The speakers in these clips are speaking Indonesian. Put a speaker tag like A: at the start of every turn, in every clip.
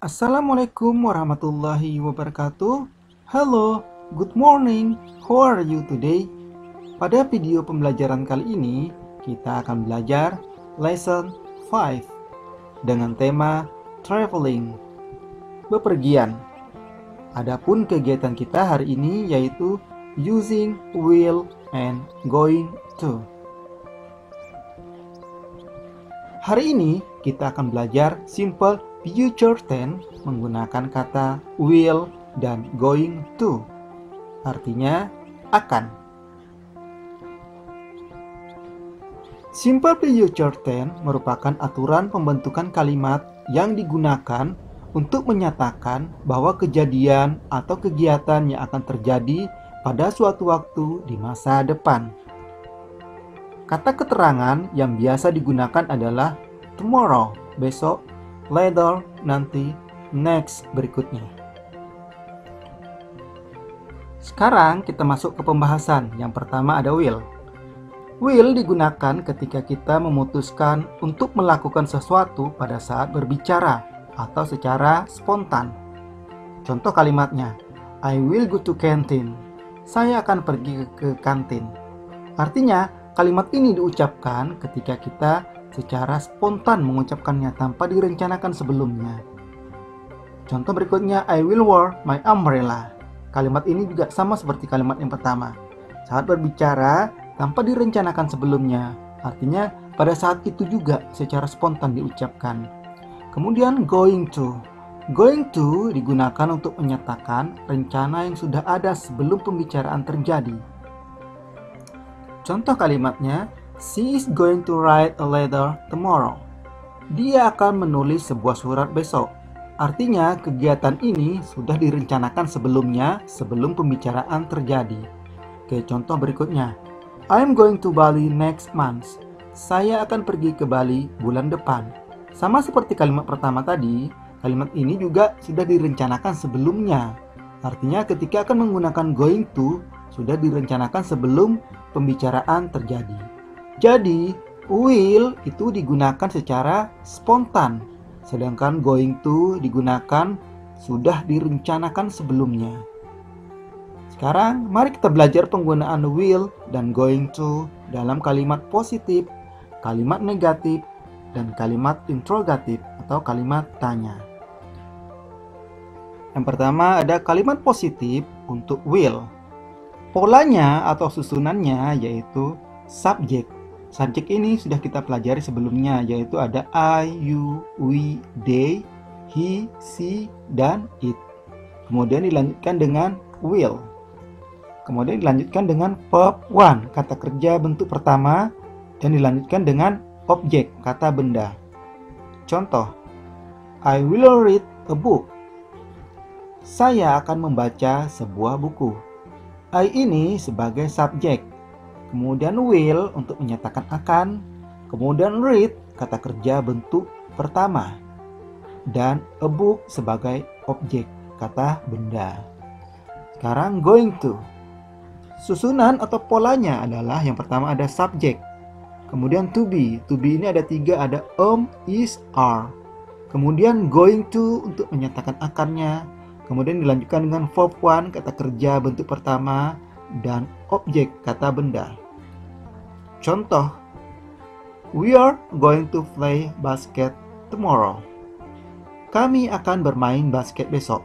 A: Assalamualaikum warahmatullahi wabarakatuh. Halo, good morning. How are you today? Pada video pembelajaran kali ini, kita akan belajar lesson 5 dengan tema traveling, bepergian. Adapun kegiatan kita hari ini yaitu using, will, and going to. Hari ini kita akan belajar simple future tense menggunakan kata will dan going to. Artinya akan. Simple future tense merupakan aturan pembentukan kalimat yang digunakan untuk menyatakan bahwa kejadian atau kegiatan yang akan terjadi pada suatu waktu di masa depan. Kata keterangan yang biasa digunakan adalah tomorrow, besok, later, nanti, next, berikutnya. Sekarang kita masuk ke pembahasan. Yang pertama ada will. Will digunakan ketika kita memutuskan untuk melakukan sesuatu pada saat berbicara atau secara spontan. Contoh kalimatnya, I will go to canteen. Saya akan pergi ke kantin. Artinya, kalimat ini diucapkan ketika kita secara spontan mengucapkannya tanpa direncanakan sebelumnya. Contoh berikutnya, I will wear my umbrella. Kalimat ini juga sama seperti kalimat yang pertama. Saat berbicara tanpa direncanakan sebelumnya, artinya pada saat itu juga secara spontan diucapkan. Kemudian going to. Going to digunakan untuk menyatakan rencana yang sudah ada sebelum pembicaraan terjadi. Contoh kalimatnya, she is going to write a letter tomorrow. Dia akan menulis sebuah surat besok. Artinya, kegiatan ini sudah direncanakan sebelumnya, sebelum pembicaraan terjadi. Oke, contoh berikutnya. I am going to Bali next month. Saya akan pergi ke Bali bulan depan. Sama seperti kalimat pertama tadi, kalimat ini juga sudah direncanakan sebelumnya. Artinya, ketika akan menggunakan going to, sudah direncanakan sebelum pembicaraan terjadi. Jadi, will itu digunakan secara spontan, sedangkan going to digunakan sudah direncanakan sebelumnya. Sekarang, mari kita belajar penggunaan will dan going to dalam kalimat positif, kalimat negatif, dan kalimat interrogatif atau kalimat tanya. Yang pertama ada kalimat positif untuk will. Polanya atau susunannya yaitu subjek. Subjek ini sudah kita pelajari sebelumnya, yaitu ada I, you, we, they, he, she, dan it. Kemudian dilanjutkan dengan will. Kemudian dilanjutkan dengan verb one, kata kerja bentuk pertama, dan dilanjutkan dengan objek, kata benda. Contoh, I will read a book. Saya akan membaca sebuah buku. I ini sebagai subjek, kemudian will untuk menyatakan akan, kemudian read kata kerja bentuk pertama, dan a book sebagai objek, kata benda. Sekarang going to. Susunan atau polanya adalah yang pertama ada subjek, kemudian to be. To be ini ada tiga, ada is, are. Kemudian going to untuk menyatakan akannya. Kemudian dilanjutkan dengan verb one, kata kerja bentuk pertama, dan objek, kata benda. Contoh, we are going to play basket tomorrow. Kami akan bermain basket besok.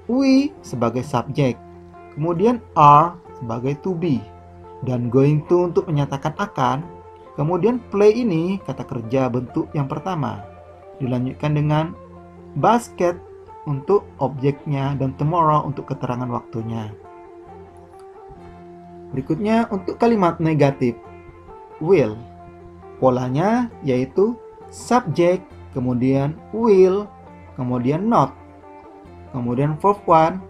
A: We sebagai subjek, kemudian are sebagai to be, dan going to untuk menyatakan akan, kemudian play ini kata kerja bentuk yang pertama, dilanjutkan dengan basket untuk objeknya dan tomorrow untuk keterangan waktunya. Berikutnya untuk kalimat negatif, will. Polanya yaitu subjek, kemudian will, kemudian not, kemudian verb one,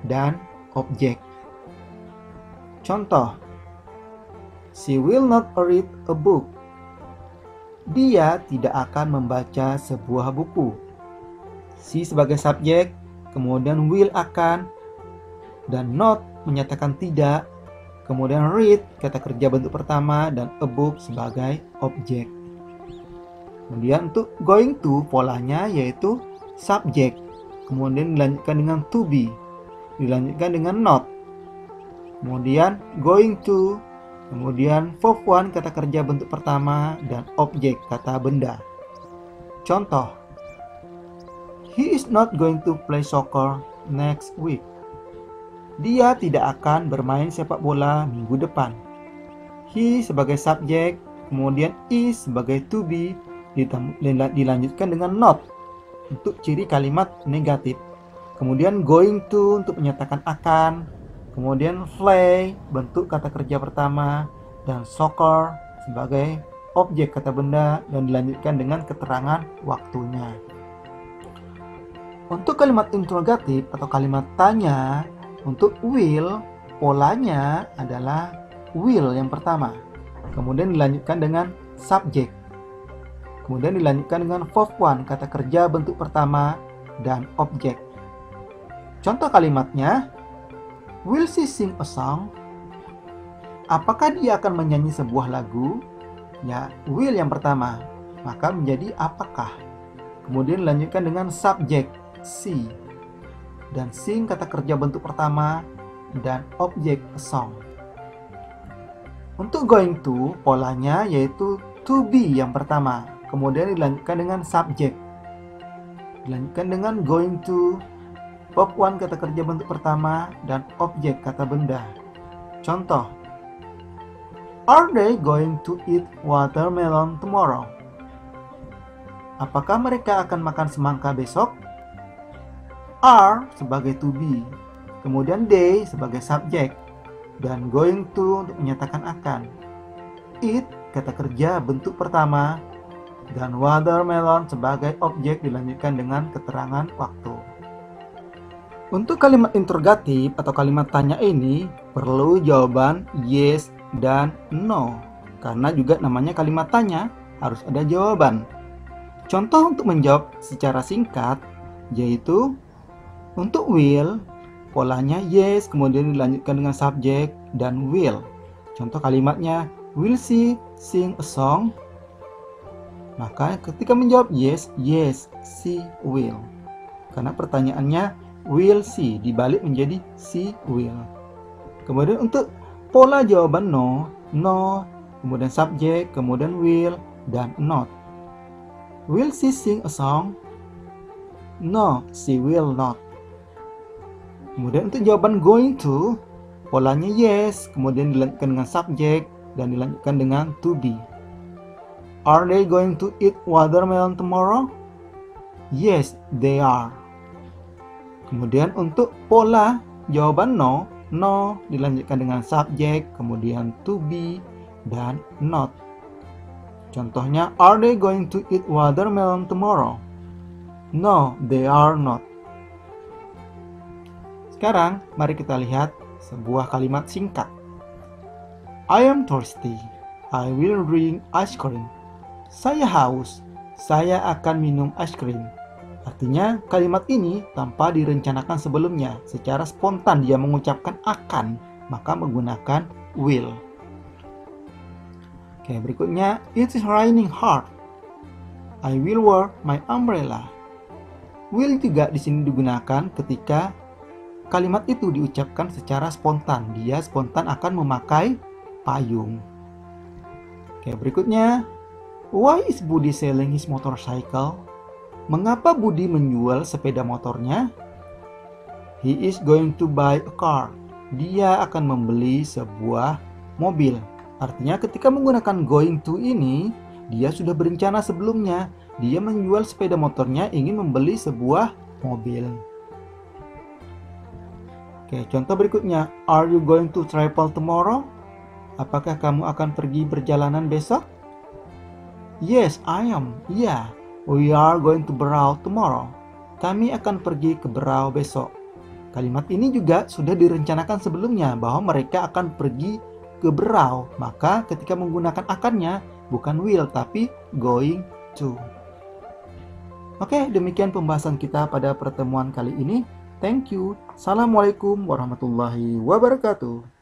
A: dan objek. Contoh, she will not read a book. Dia tidak akan membaca sebuah buku. She sebagai subjek, kemudian will akan, dan not menyatakan tidak, kemudian read kata kerja bentuk pertama, dan a book sebagai objek. Kemudian untuk going to polanya yaitu subject, kemudian dilanjutkan dengan to be, dilanjutkan dengan not, kemudian going to, kemudian verb 1 kata kerja bentuk pertama, dan objek kata benda. Contoh, he is not going to play soccer next week. Dia tidak akan bermain sepak bola minggu depan. He sebagai subjek, kemudian is sebagai to be, dilanjutkan dengan not untuk ciri kalimat negatif. Kemudian going to untuk menyatakan akan, kemudian play bentuk kata kerja pertama, dan soccer sebagai objek kata benda, dan dilanjutkan dengan keterangan waktunya. Untuk kalimat interrogatif atau kalimat tanya, untuk will, polanya adalah will yang pertama, kemudian dilanjutkan dengan subject, kemudian dilanjutkan dengan verb 1 kata kerja bentuk pertama, dan objek. Contoh kalimatnya, will she sing a song? Apakah dia akan menyanyi sebuah lagu? Ya, will yang pertama, maka menjadi apakah. Kemudian dilanjutkan dengan subject, she, dan sing kata kerja bentuk pertama, dan objek a song. Untuk going to, polanya yaitu to be yang pertama, kemudian dilanjutkan dengan subject, dilanjutkan dengan going to, verb 1 kata kerja bentuk pertama, dan objek kata benda. Contoh, are they going to eat watermelon tomorrow? Apakah mereka akan makan semangka besok? Are sebagai to be, kemudian they sebagai subjek, dan going to untuk menyatakan akan. Eat kata kerja bentuk pertama, dan watermelon sebagai objek dilanjutkan dengan keterangan waktu. Untuk kalimat interrogatif atau kalimat tanya ini perlu jawaban yes dan no, karena juga namanya kalimat tanya, harus ada jawaban. Contoh untuk menjawab secara singkat yaitu untuk will, polanya yes, kemudian dilanjutkan dengan subjek dan will. Contoh kalimatnya, will she sing a song? Maka ketika menjawab yes, yes, she will. Karena pertanyaannya will she, dibalik menjadi she will. Kemudian untuk pola jawaban no, no, kemudian subjek, kemudian will, dan not. Will she sing a song? No, she will not. Kemudian untuk jawaban going to, polanya yes, kemudian dilanjutkan dengan subjek, dan dilanjutkan dengan to be. Are they going to eat watermelon tomorrow? Yes, they are. Kemudian untuk pola jawaban no, no dilanjutkan dengan subjek, kemudian to be, dan not. Contohnya, are they going to eat watermelon tomorrow? No, they are not. Sekarang, mari kita lihat sebuah kalimat singkat. I am thirsty. I will drink ice cream. Saya haus. Saya akan minum es krim. Artinya, kalimat ini tanpa direncanakan sebelumnya. Secara spontan dia mengucapkan akan, maka menggunakan will. Oke, berikutnya, it is raining hard. I will wear my umbrella. Will juga di sini digunakan ketika kalimat itu diucapkan secara spontan. Dia spontan akan memakai payung. Oke, berikutnya. Why is Budi selling his motorcycle? Mengapa Budi menjual sepeda motornya? He is going to buy a car. Dia akan membeli sebuah mobil. Artinya ketika menggunakan going to ini, dia sudah berencana sebelumnya. Dia menjual sepeda motornya ingin membeli sebuah mobil. Oke, contoh berikutnya. Are you going to travel tomorrow? Apakah kamu akan pergi perjalanan besok? Yes, I am. Yeah, we are going to Berau tomorrow. Kami akan pergi ke Berau besok. Kalimat ini juga sudah direncanakan sebelumnya bahwa mereka akan pergi ke Berau. Maka ketika menggunakan akannya bukan will tapi going to. Oke, demikian pembahasan kita pada pertemuan kali ini. Thank you. Assalamualaikum warahmatullahi wabarakatuh.